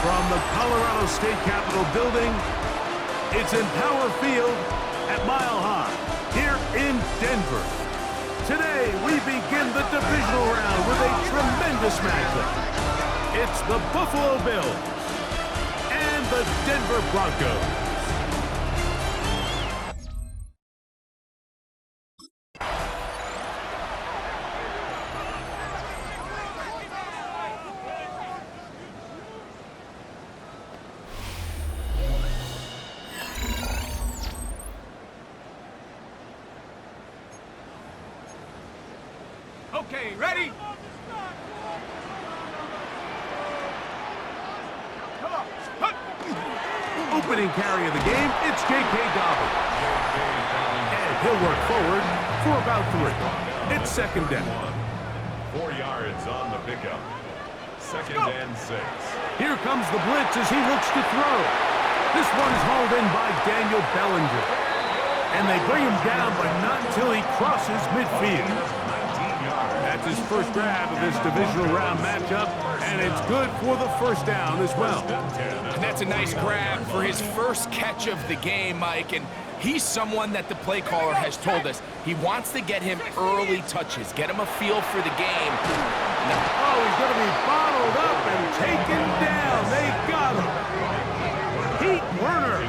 From the Colorado State Capitol building, it's Empower Field at Mile High here in Denver. Today, we begin the divisional round with a tremendous matchup. It's the Buffalo Bills and the Denver Broncos. Okay, ready? Come on. Opening carry of the game, it's J.K. Dobbins. And he'll work forward for about 3. It's second down. 4 yards on the pickup. Second and 6. Here comes the blitz as he looks to throw. This one is hauled in by Daniel Bellinger. And they bring him down, but not until he crosses midfield. That's his first grab of this divisional round matchup, and it's good for the first down as well. And that's a nice grab for his first catch of the game, Mike, and he's someone that the play caller has told us he wants to get him early touches, get him a feel for the game. Oh, he's going to be bottled up and taken down. They got him. Heat Werner.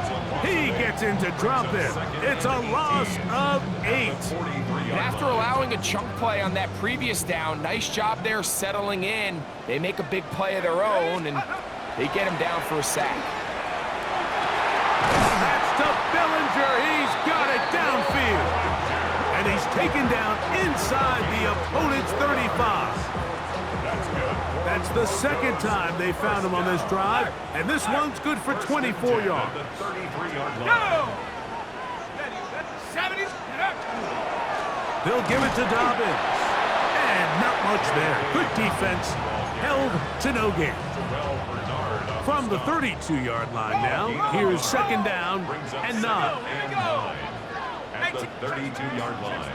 He gets in to drop him. It's a loss of 8. And after allowing a chunk play on that previous down, nice job there settling in. They make a big play of their own, and they get him down for a sack. That's to Bellinger. He's got it downfield. And he's taken down inside the opponent's 35. That's the second time they found him on this drive, and this one's good for 24 yards. Go! They'll give it to Dobbins. And not much there. Good defense. Held to no gain. From the 32-yard line now, here's second down and 9. At the 32-yard line.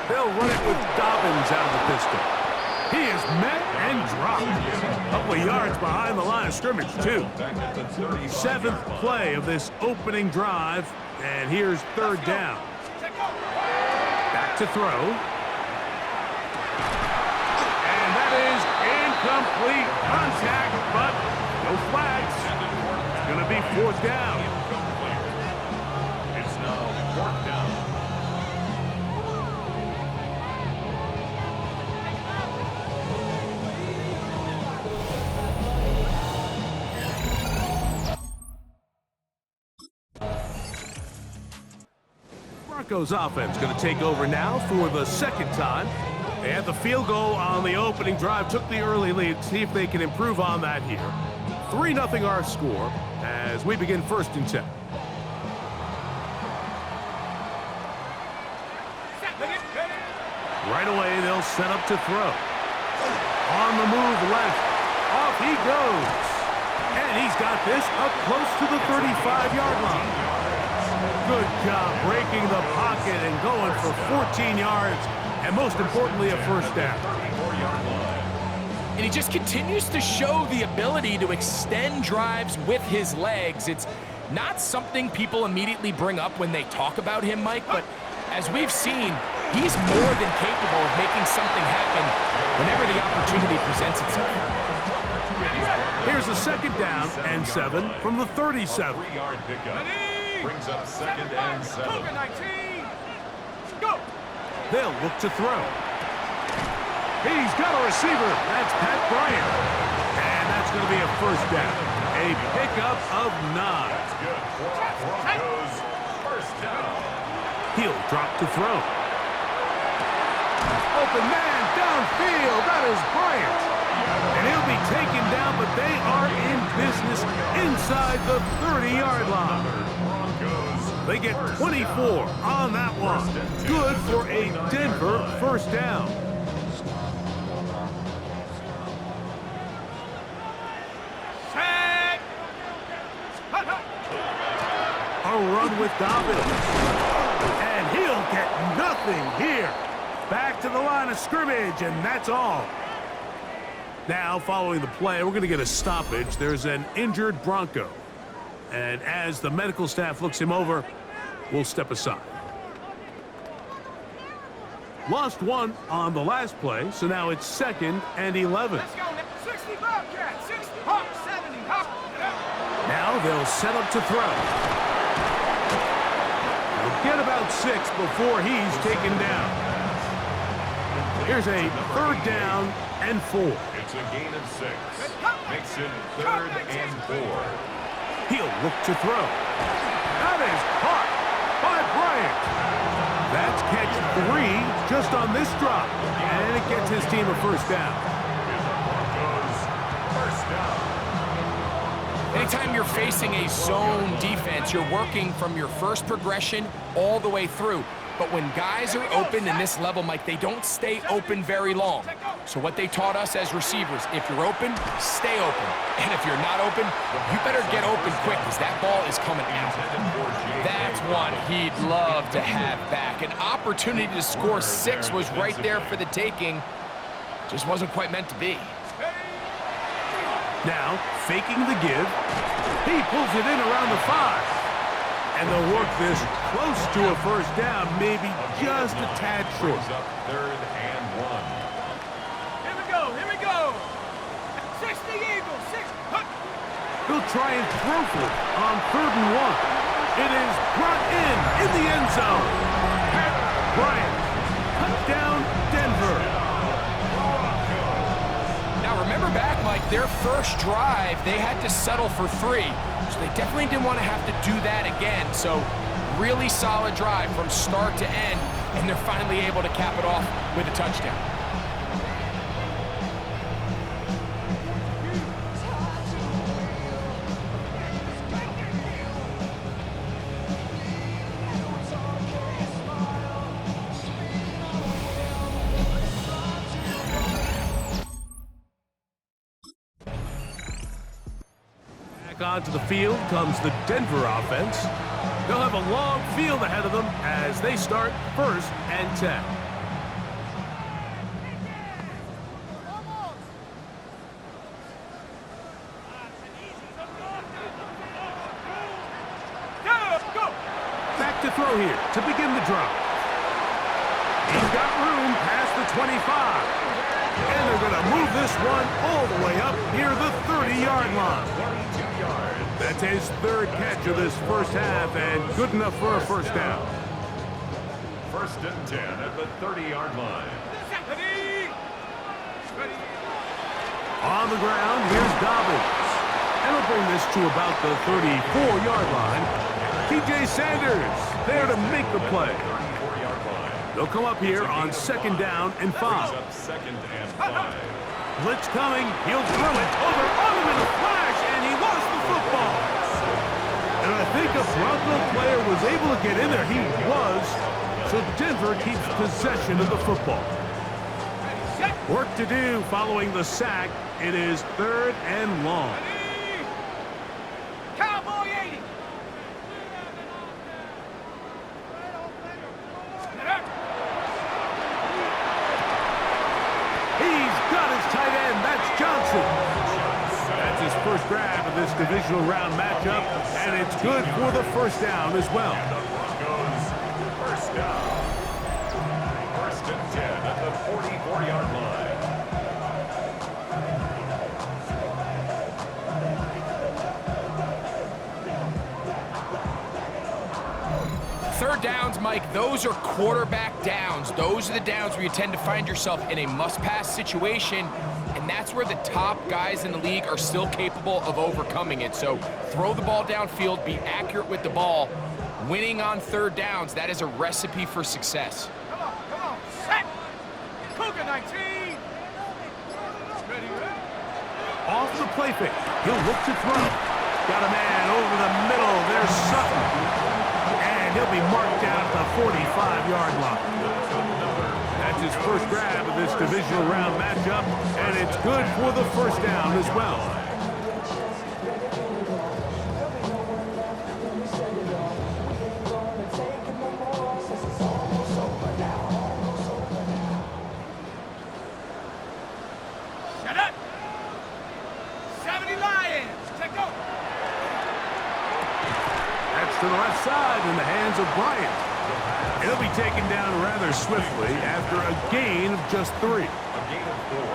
They'll run it with Dobbins out of the pistol. He is met and dropped. A couple of yards behind the line of scrimmage, too. 7th play of this opening drive, and here's third down. Back to throw. And that is incomplete contact, but no flags. It's going to be 4th down. It's now 4th down. Broncos offense going to take over now for the second time. They had the field goal on the opening drive, took the early lead. See if they can improve on that here. 3-0 our score as we begin 1st and 10. Right away, they'll set up to throw. On the move left. Off he goes. And he's got this up close to the 35-yard line. Good job breaking the pocket and going for 14 yards, and most importantly, a first down. And he just continues to show the ability to extend drives with his legs. It's not something people immediately bring up when they talk about him, Mike, but as we've seen, he's more than capable of making something happen whenever the opportunity presents itself. Here's a second down and 7 from the 37. 3-yard pickup. Brings up second and 7. Go! They'll look to throw. He's got a receiver. That's Pat Bryant. And that's going to be a first down. A pickup of 9. That's good. Broncos first down. He'll drop to throw. Open man downfield. That is Bryant. And he'll be taken down, but they are in business inside the 30-yard line. They get 24 on that one. Good for a Denver first down. A run with Dobbins. And he'll get nothing here. Back to the line of scrimmage, and that's all. Now, following the play, we're going to get a stoppage. There's an injured Bronco. And as the medical staff looks him over, we'll step aside. Lost one on the last play, so now it's 2nd and 11. Let's go now. 60 Bobcat, 60 hop, 70 hop. Now they'll set up to throw. They'll get about 6 before he's taken down. Here's a 3rd down and 4. It's a gain of 6. Makes it 3rd and 4. He'll look to throw. That is caught by Bryant. That's catch 3 just on this drop. And it gets his team a 1st down. Broncos, 1st down. Anytime you're facing a zone defense, you're working from your first progression all the way through. But when guys are open in this level, Mike, they don't stay open very long. So what they taught us as receivers, if you're open, stay open. And if you're not open, you better get open quick because that ball is coming out. That's one he'd love to have back. An opportunity to score 6 was right there for the taking. Just wasn't quite meant to be. Now, faking the give. He pulls it in around the 5. And they'll work this close to a 1st down, maybe just a tad short. Up 3rd and 1. Here we go, here we go. 60 Eagles, 6. He'll try and throw for it on 3rd and 1. It is brought in the end zone. Pat Bryant, touchdown Denver. Now remember back, Mike, their first drive, they had to settle for 3. So they definitely didn't want to have to do that again. So really solid drive from start to end, and they're finally able to cap it off with a touchdown. Onto the field comes the Denver offense. They'll have a long field ahead of them as they start 1st and 10. Go! Back to throw here to begin the drive. He's got room past the 25. And they're going to move this one all the way up near the 30-yard line. 22 yards. That's his 3rd catch of this 1st half and good enough for a 1st down. 1st and 10 at the 30-yard line. Ready? Ready? On the ground, here's Dobbins. And he'll bring this to about the 34-yard line. TJ Sanders there to make the play. 34-yard line. They'll come up here on 2nd down and 5. Up 2nd and 5. Blitz coming. He'll throw it over on him in a flash, and he lost the football. And I think a Bronco player was able to get in there. He was. So Denver keeps possession of the football. Work to do following the sack. It is 3rd and long. Ready? Cowboy 80. He's got his tight end. That's Johnson. That's his 1st grab of this divisional round matchup, and it's good for the 1st down as well. The Broncos, 1st down. 1st and 10 at the 44-yard line. Third downs, Mike, those are quarterback downs. Those are the downs where you tend to find yourself in a must-pass situation, and that's where the top guys in the league are still capable of overcoming it. So throw the ball downfield, be accurate with the ball. Winning on 3rd downs, that is a recipe for success. Come on, set. Cougar 19. Ready? Off the play fake. He'll look to throw. Got a man over the middle. There's Sutton. And he'll be marked down at the 45-yard line. That's his 1st grab of this divisional round matchup, and it's good for the 1st down as well. inside in the hands of Bryant. He'll be taken down rather swiftly after a gain of just 3. A gain of 4.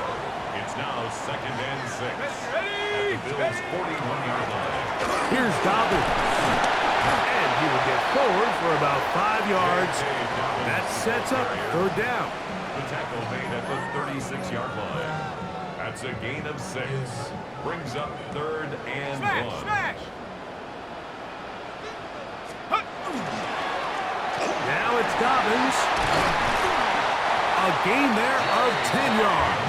It's now 2nd and 6. At the Bills' 41-yard line. Here's Dobbins. And he will get forward for about 5 yards. That sets up 3rd down. The tackle made at the 36-yard line. That's a gain of 6. Brings up 3rd and 1. Smash! Now it's Dobbins. A gain there of 10 yards.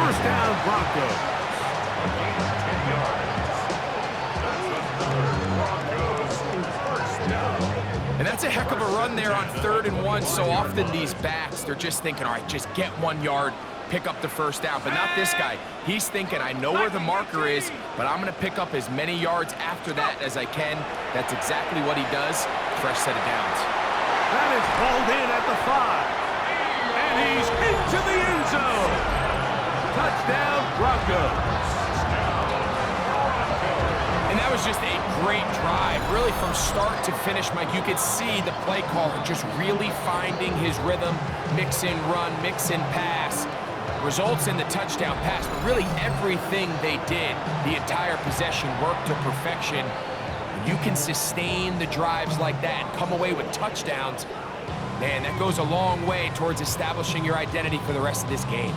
1st down, Broncos. A gain of 10 yards. That's another Broncos 1st down. And that's a heck of a run there on 3rd and 1. So often these backs, they're just thinking, all right, just get 1 yard, pick up the 1st down. But not this guy. He's thinking, I know where the marker is, but I'm going to pick up as many yards after that as I can. That's exactly what he does. Fresh set of downs. That is hauled in at the 5. And he's into the end zone. Touchdown, Broncos. And that was just a great drive. Really from start to finish, Mike, you could see the play caller just really finding his rhythm. Mix in run, mix in pass. Results in the touchdown pass, but really everything they did, the entire possession worked to perfection. You can sustain the drives like that and come away with touchdowns. Man, that goes a long way towards establishing your identity for the rest of this game.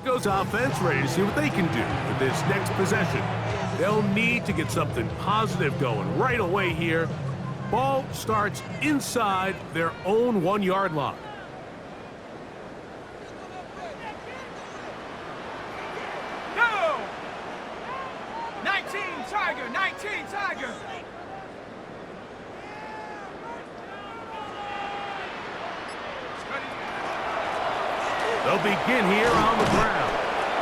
Broncos offense ready to see what they can do with this next possession. They'll need to get something positive going right away here. Ball starts inside their own 1-yard line. Go! 19 Tiger, 19 Tiger. They'll begin here on the ground.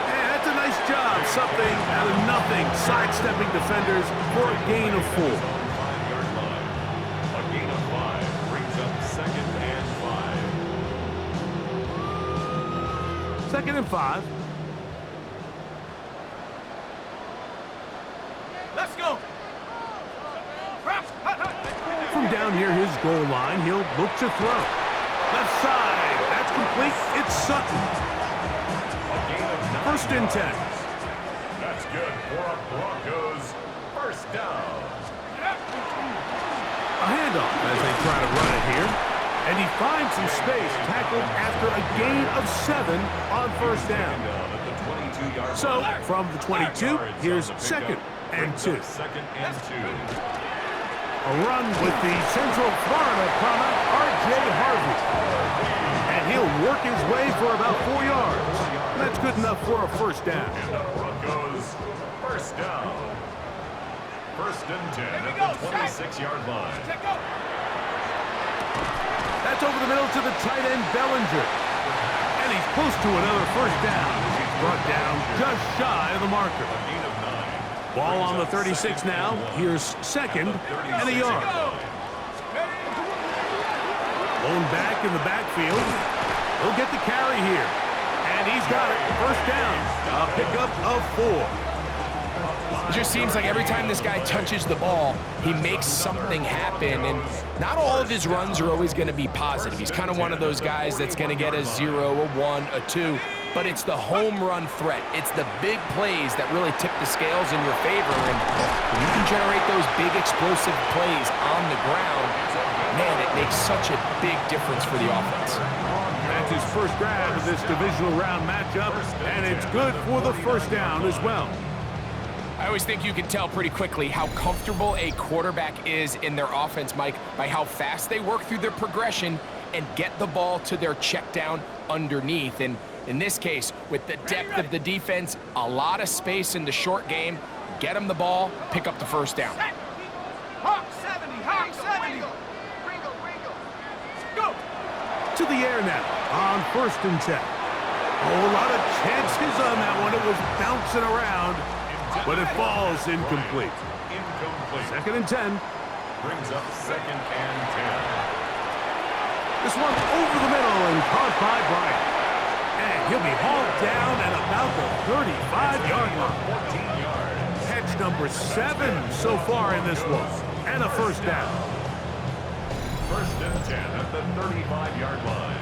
And that's a nice job. Something out of nothing. Sidestepping defenders for a gain of 4. 5-yard line. A gain of 5 brings up 2nd and 5. 2nd and 5. Let's go. From down near his goal line, he'll look to throw. Left side. That's complete. It's Sutton. A gain of 9. 1st and 10. That's good for a Broncos 1st down. A handoff as they try to run it here. And he finds some space, tackled after a gain of 7 on 1st down. Down at the 22-yard So, line. from the 22, here's 2nd and 2. 2nd and 2. A run with the Central Florida product, R.J. Harvey. And he'll work his way for about 4 yards. That's good enough for a 1st down. And the Broncos 1st down. 1st and 10 at the 26-yard line. That's over the middle to the tight end, Bellinger. And he's close to another 1st down. He's brought down just shy of the marker. A gain of 9. Ball on the 36 now. Here's 2nd and a yard. Lone back in the backfield. He'll get the carry here. And he's got it. 1st down. A pickup of 4. It just seems like every time this guy touches the ball, he makes something happen. And not all of his runs are always going to be positive. He's kind of one of those guys that's going to get a 0, a 1, a 2. But it's the home run threat. It's the big plays that really tip the scales in your favor. And when you can generate those big explosive plays on the ground, man, it makes such a big difference for the offense. That's his first grab of this divisional round matchup, and it's good for the 1st down as well. I always think you can tell pretty quickly how comfortable a quarterback is in their offense, Mike, by how fast they work through their progression and get the ball to their check down underneath. And in this case, with the depth of the defense, a lot of space in the short game, get them the ball, pick up the 1st down. Hawk 70, Hawk 70. Go. To the air now on 1st and 10. Oh, a lot of chances on that one. It was bouncing around, but it falls incomplete. Incomplete. 2nd and 10. Brings up 2nd and 10. This one over the middle and caught by Bryant. And he'll be hauled down at about the 35-yard line. 14 yards. Catch number 7 so far in this one. And a first down. First and 10 at the 35-yard line.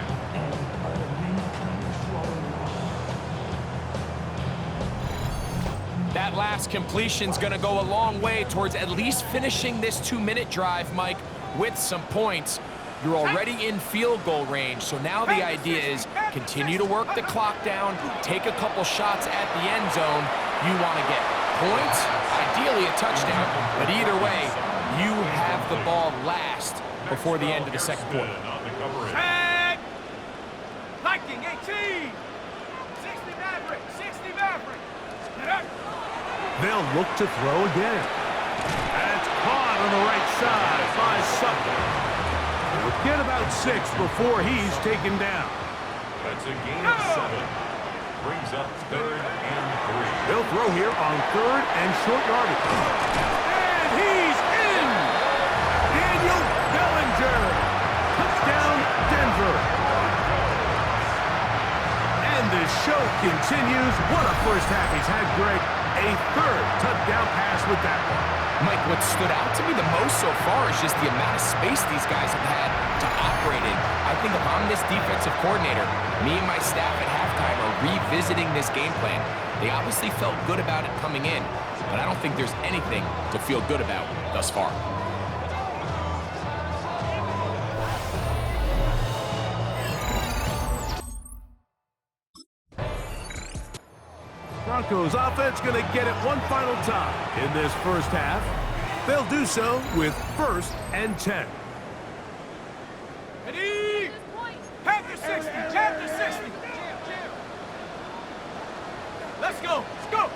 That last completion's going to go a long way towards at least finishing this 2-minute drive, Mike, with some points. You're already in field goal range, so now the idea is continue to work the clock down, take a couple shots at the end zone. You want to get points, ideally a touchdown, but either way, you have the ball last before the end of the second quarter. Tag! Hiking 18! 60 Maverick! 60 Maverick! Get up! They'll look to throw again. That's caught on the right side by Sutton. He'll get about 6 before he's taken down. That's a gain of 7. Brings up 3rd and 3. They'll throw here on 3rd and short yardage. And he's in! Daniel Bellinger. Touchdown, Denver. And the show continues. What a first half he's had, Greg. A 3rd touchdown pass with that one. Mike, what stood out to me the most so far is just the amount of space these guys have had to operate in. I think if I'm this defensive coordinator, me and my staff at halftime are revisiting this game plan. They obviously felt good about it coming in, but I don't think there's anything to feel good about thus far. Broncos offense going to get it one final time in this first half. They'll do so with 1st and 10. Ready? Head to 60! Head to 60! Let's go! Let's go!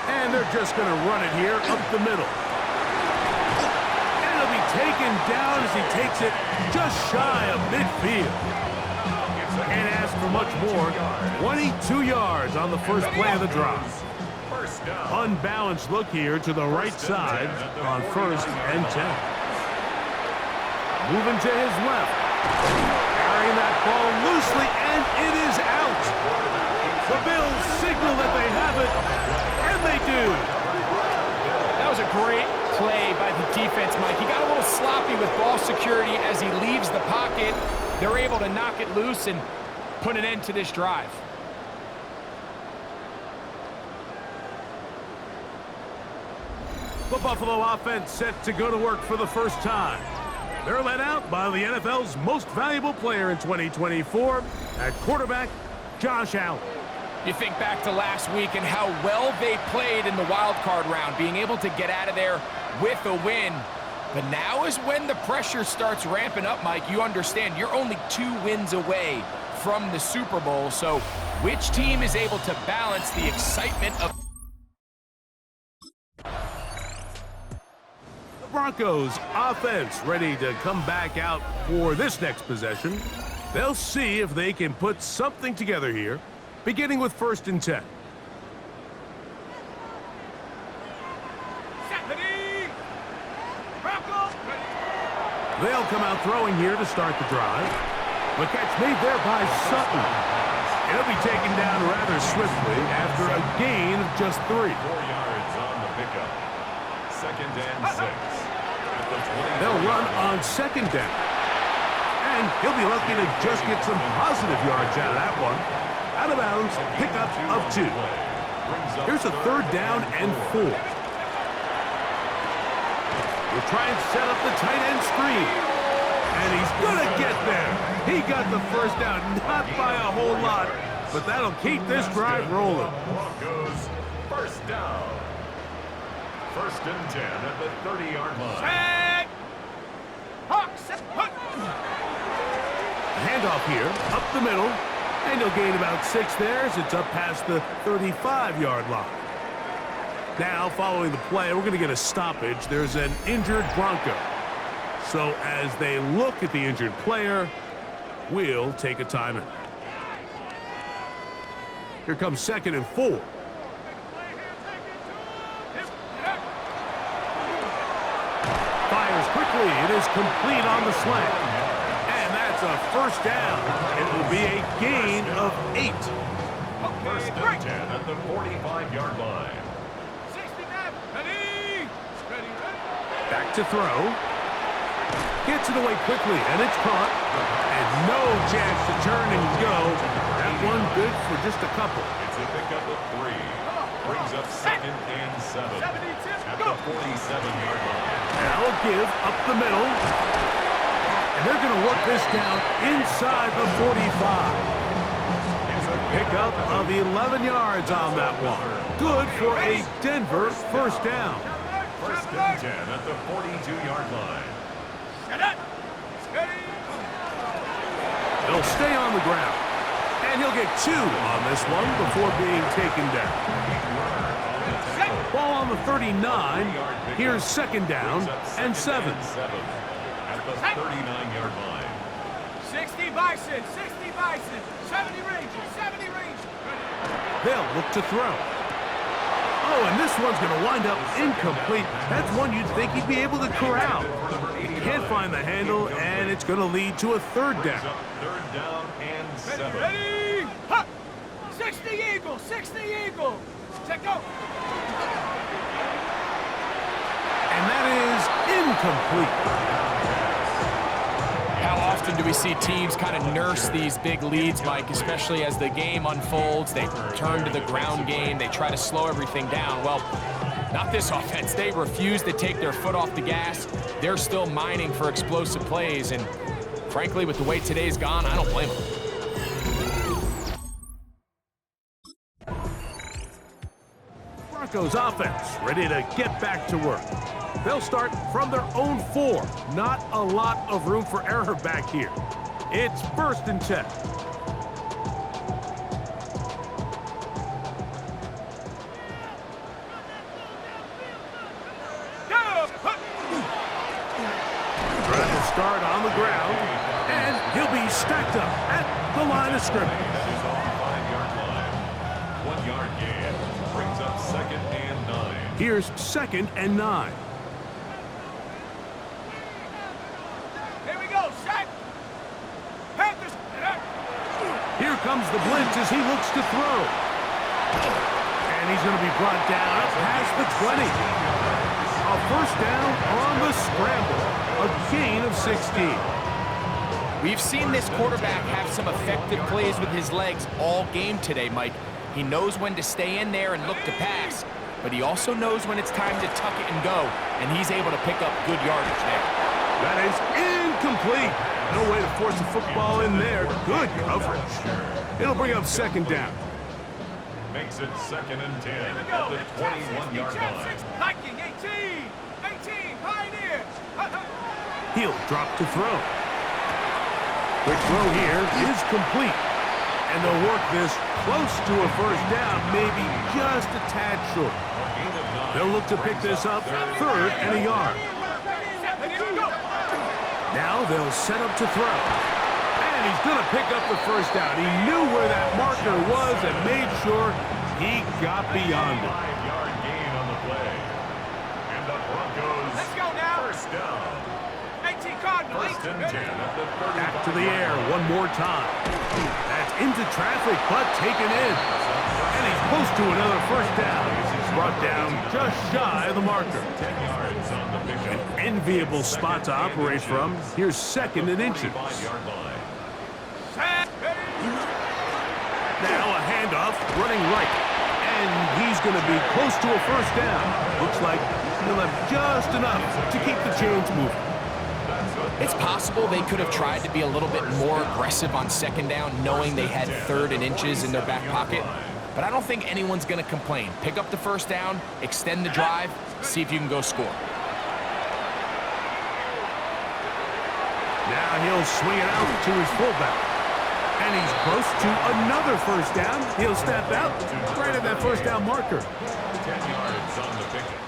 And they're just going to run it here up the middle. And it'll be taken down as he takes it just shy of midfield. Can't ask for much more. 22 yards on the first play of the drive. Unbalanced look here to the right side on 1st and 10. Moving to his left. Carrying that ball loosely, and it is out. The Bills signal that they have it, and they do. That was a great play by the defense, Mike. He got a little sloppy with ball security as he leaves the pocket. They're able to knock it loose and put an end to this drive. The Buffalo offense set to go to work for the first time. They're led out by the NFL's most valuable player in 2024, at quarterback, Josh Allen. You think back to last week and how well they played in the wild card round, being able to get out of there with a win. But now is when the pressure starts ramping up, Mike. You understand you're only 2 wins away from the Super Bowl. So which team is able to balance the excitement of The Broncos offense ready to come back out for this next possession. They'll see if they can put something together here, beginning with 1st and 10. They'll come out throwing here to start the drive. The catch made there by Sutton. It'll be taken down rather swiftly after a gain of just 3. 4 yards on the pickup. 2nd and 6. At the 20. They'll run on 2nd down. And he'll be lucky to just get some positive yards out of that one. Out of bounds, pickup of 2. Here's a 3rd down and 4. We'll try and set up the tight end screen. And he's going to get there. He got the first down, not by a whole lot, but that'll keep this drive rolling. Broncos, 1st down. 1st and 10 at the 30-yard line. Tag! Hawks! Handoff here, up the middle, and he'll gain about 6 there as it's up past the 35-yard line. Now, following the play, we're going to get a stoppage. There's an injured Bronco. So as they look at the injured player, we'll take a timeout. Here comes 2nd and 4. Fires quickly. It is complete on the slant. And that's It's a first down. It will be a gain of 8. First and 10 at the 45-yard line. 69. Ready. Ready. Back to throw. Gets it away quickly, and it's caught. And no chance to turn and go. That one good for just a couple. It's a pickup of 3. Brings up second and 7 at the 47-yard line. Now a give up the middle. And they're going to work this down inside the 45. Pickup of 11 yards on that one. Good for a Denver first down. First and 10 at the 42-yard line. They'll stay on the ground. And he'll get 2 on this one before being taken down. Ball on the 39. Here's second down and 7. At the 39-yard line. 60 Bison. 60 Bison. 70 Rangers. 70 Rangers. They'll look to throw. Oh, and this one's going to wind up incomplete. That's one you'd think he'd be able to corral. He can't find the handle, and it's going to lead to a third down. Third down and 7. Ready. Hut. 60 Eagle. 60 Eagle. Check go. And that is incomplete. How often do we see teams kind of nurse these big leads, Mike, especially as the game unfolds? They turn to the ground game. They try to slow everything down. Well, not this offense. They refuse to take their foot off the gas. They're still mining for explosive plays. And frankly, with the way today's gone, I don't blame them. Broncos offense ready to get back to work. They'll start from their own 4. Not a lot of room for error back here. It's first and 10. Trying to start on the ground, and he'll be stacked up at the line of scrimmage. That is on the 5-yard line. 1 yard gain. Brings up second and 9. Here's second and 9. Here we go. Shot. Panthers. Here comes the blitz as he looks to throw. And he's going to be brought down past the 20. A first down on the scramble. A gain of 16. We've seen this quarterback have some effective plays with his legs all game today, Mike. He knows when to stay in there and look to pass, but he also knows when it's time to tuck it and go, and he's able to pick up good yardage there. That is incomplete. No way to force a football in there. Good coverage. It'll bring up second down. Makes it second and 10 at the 21-yard line. Viking 18. 18. Pioneer. He'll drop to throw. Quick throw here is complete. And they'll work this close to a first down, maybe just a tad short. They'll look to pick this up third and a yard. Now they'll set up to throw. And he's going to pick up the first down. He knew where that marker was and made sure he got beyond it. 5-yard gain on the play. And the Broncos Let's go now. first down. 18 Cardinal. First and 10 at the 35. Back to the air one more time. That's into traffic, but taken in. And he's close to another first down. Brought down just shy of the marker. 10 yards on the pickup. An enviable spot to operate from. Here's second and inches. 5-yard line. Now a handoff running right. And he's going to be close to a first down. Looks like he'll have just enough to keep the chains moving. It's possible they could have tried to be a little bit more aggressive on second down, knowing they had third and inches in their back pocket. But I don't think anyone's going to complain. Pick up the first down, extend the drive, see if you can go score. Now he'll swing it out to his fullback. And he's close to another first down. He'll step out right at that first down marker. 10 yards on the pickup.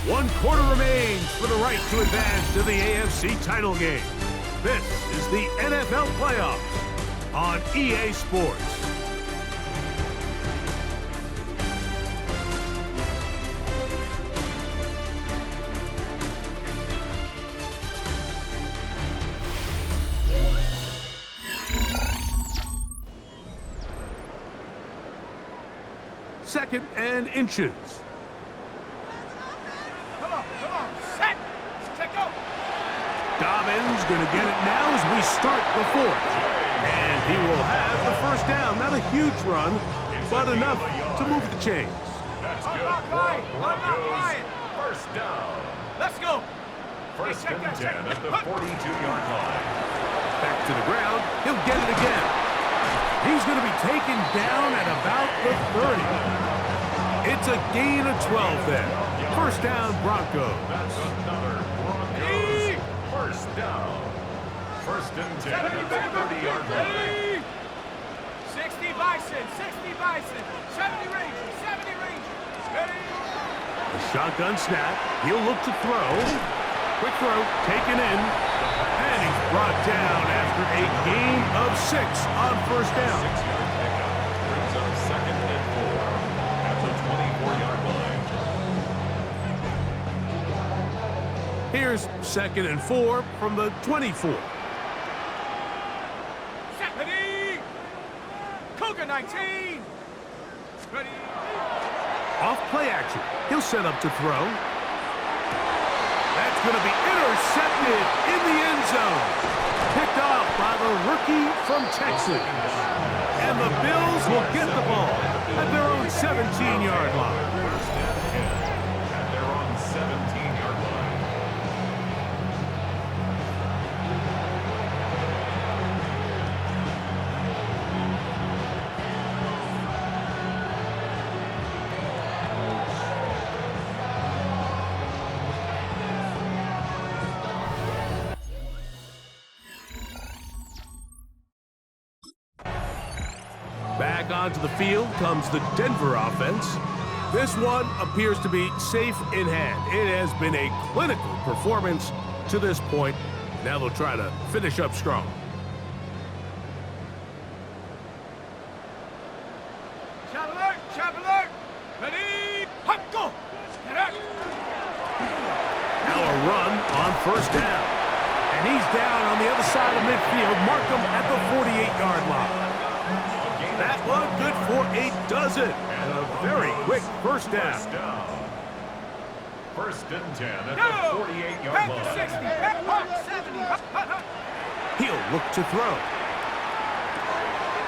1 quarter remains for the right to advance to the AFC title game. This is the NFL playoffs on EA Sports. 2nd and inches. Come on, set, check go. Dobbins going to get it now as we start the 4th. And he will have the 1st down. Not a huge run, but enough to move the chains. That's good. I'm not lying. Broncos, first down. Let's go. First Hey, and check 10 that. at the 42-yard line. Back to the ground. He'll get it again. He's going to be taken down at about the 30. It's a gain of 12 there. First down, Broncos. That's another Broncos first down. First and 10 at the 30-yard line. 60 Bison, 70 Rangers, 70 Rangers. Ready? The shotgun snap. He'll look to throw. Quick throw, taken in. And he's brought down after a gain of 6 on first down. 6-yard pickup brings up 2nd and 4 at the 24-yard line. Here's 2nd and 4 from the 24. Ready? Cougar 19. Ready? Off play action. He'll set up to throw. That's going to be intercepted in the end zone. Picked off by the rookie from Texas. And the Bills will get the ball at their own 17-yard line. First and 10 at their own 17-yard line. Back onto the field comes the Denver offense. This one appears to be safe in hand. It has been a clinical performance to this point. Now they'll try to finish up strong. Chap alert. Ready? Hot, go. Get up. Now a run on first down. And he's down on the other side of midfield. Mark him at the 48-yard line. That one good for a dozen. And a very quick first down. First and 10 at the Go. 48-yard Back line. to 60. Back to 70. Hot. He'll look to throw.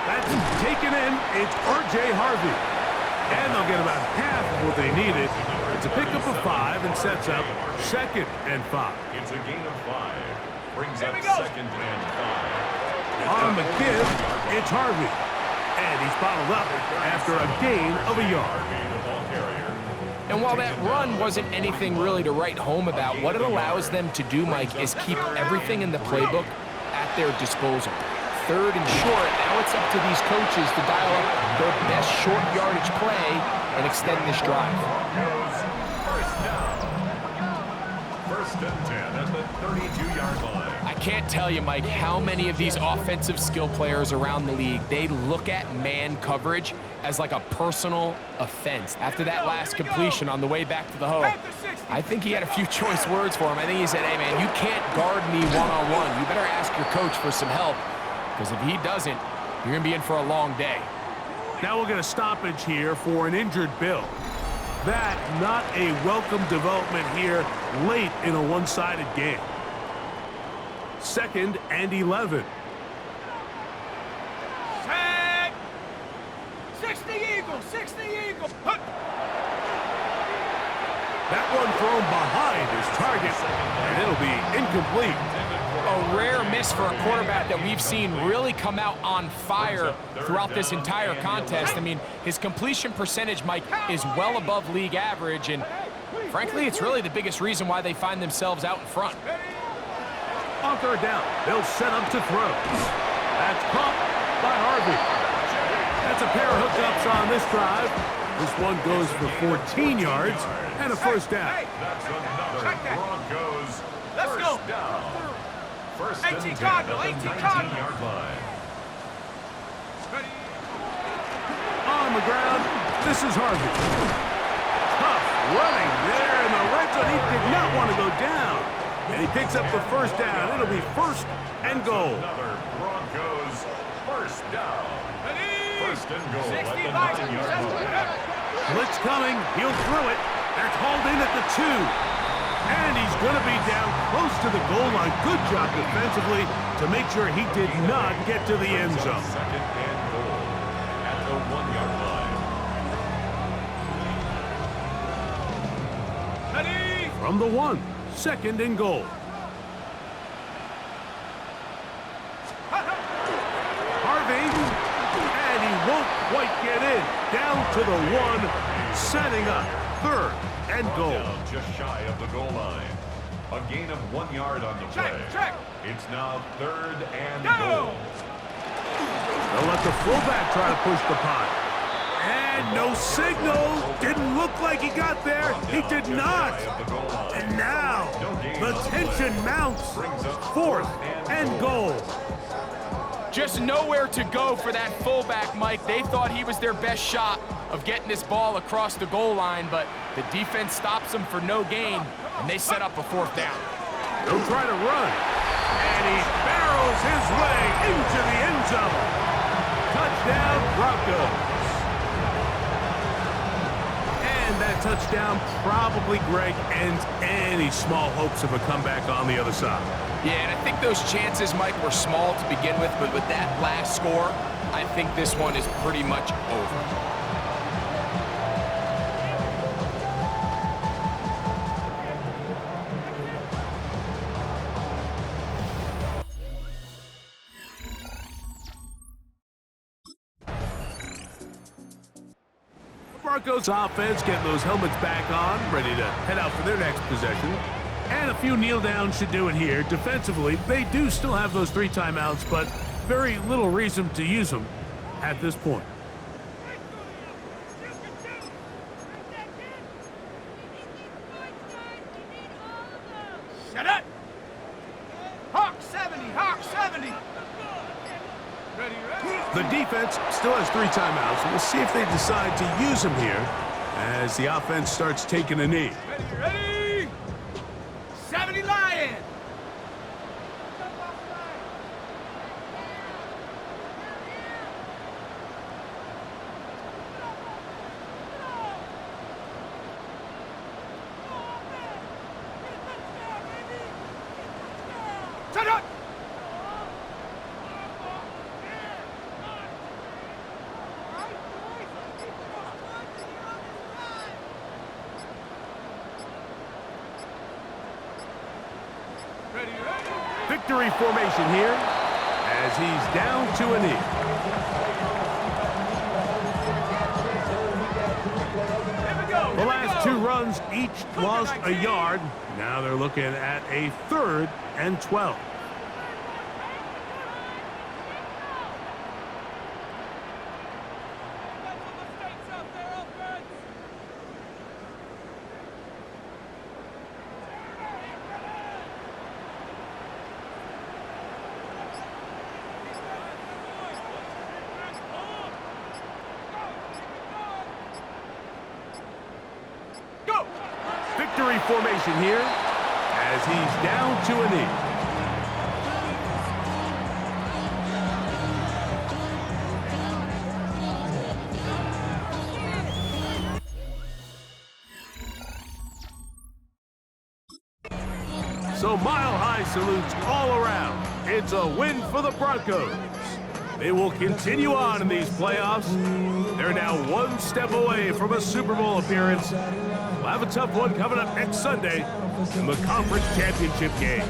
That's taken in. It's R.J. Harvey. And they'll get about half of what they needed. It's a pickup of 5 and sets up 2nd and 5. It's a gain of 5. Brings Here up we go. 2nd and 5. On the give, it's Harvey. And he's bottled up after a gain of a yard. And while that run wasn't anything really to write home about, what it allows them to do, Mike, is keep everything in the playbook at their disposal. 3rd and short, now it's up to these coaches to dial up their best short yardage play and extend this drive. First down. First and 10 at the 32-yard line. I can't tell you, Mike, how many of these offensive skill players around the league, they look at man coverage as like a personal offense. After that last completion on the way back to the hole, I think he had a few choice words for him. I think he said, hey, man, you can't guard me one-on-one. You better ask your coach for some help, because if he doesn't, you're going to be in for a long day. Now we'll get a stoppage here for an injured Bill. That not a welcome development here late in a one-sided game. 2nd and 11. Set. 60 Eagles. 60 Eagles. Hut. That one thrown behind his target, and it'll be incomplete. A rare miss for a quarterback that we've seen really come out on fire throughout this entire contest. I mean, his completion percentage, Mike, is well above league average, and frankly, it's really the biggest reason why they find themselves out in front. On 3rd down, they'll set up to throw. That's caught by Harvey. That's a pair of hookups on this drive. This one goes for 14 yards and a first down. That's another Broncos Let's first go. down. First and 10 at the 19-yard line. Ready? On the ground, this is Harvey. Tough running there in the red zone. He did not want to go down. And he picks up the first down. It'll be 1st and goal. Another Broncos first down. Ready? First and goal at 60 the Bison. 9-yard line. Blitz coming. He'll throw it. That's hauled in at the 2. And he's going to be down close to the goal line. Good job defensively to make sure he did not get to the end zone. Second and goal at the 1-yard line. Ready? From the 1, second and goal. Harvey, and he won't quite get in. Down to the 1, setting up third and goal. Down just shy of the goal line. A gain of 1 yard on the play. Check. It's now third and Go! goal. They'll let the fullback try to push the punt. And no signal. Didn't look like he got there. He did not. And now the tension mounts. Fourth and goal. Just nowhere to go for that fullback, Mike. They thought he was their best shot of getting this ball across the goal line, but the defense stops him for no gain, and they set up a 4th down. They'll try to run. And he barrels his way into the end zone. Touchdown, Broncos. And that touchdown probably, Greg, ends any small hopes of a comeback on the other side. Yeah, and I think those chances, Mike, were small to begin with, but with that last score, I think this one is pretty much over. Broncos offense getting those helmets back on, ready to head out for their next possession. And a few kneel downs should do it here. Defensively, they do still have those 3 timeouts, but very little reason to use them at this point. Shut up! Hawk 70! Hawk 70! Ready? The defense still has 3 timeouts, and we'll see if they decide to use them here as the offense starts taking a knee. Ready? 70 Lion! Shut up! Ready? Victory formation here as he's down to a knee. Here we go! The last 2 runs each lost a yard. Now they're looking at a 3rd and 12. Go! Victory formation here as he's down to a knee. So Mile High salutes all around. It's a win for the Broncos. They will continue on in these playoffs. They're now 1 step away from a Super Bowl appearance. We'll have a tough one coming up next Sunday in the conference championship game.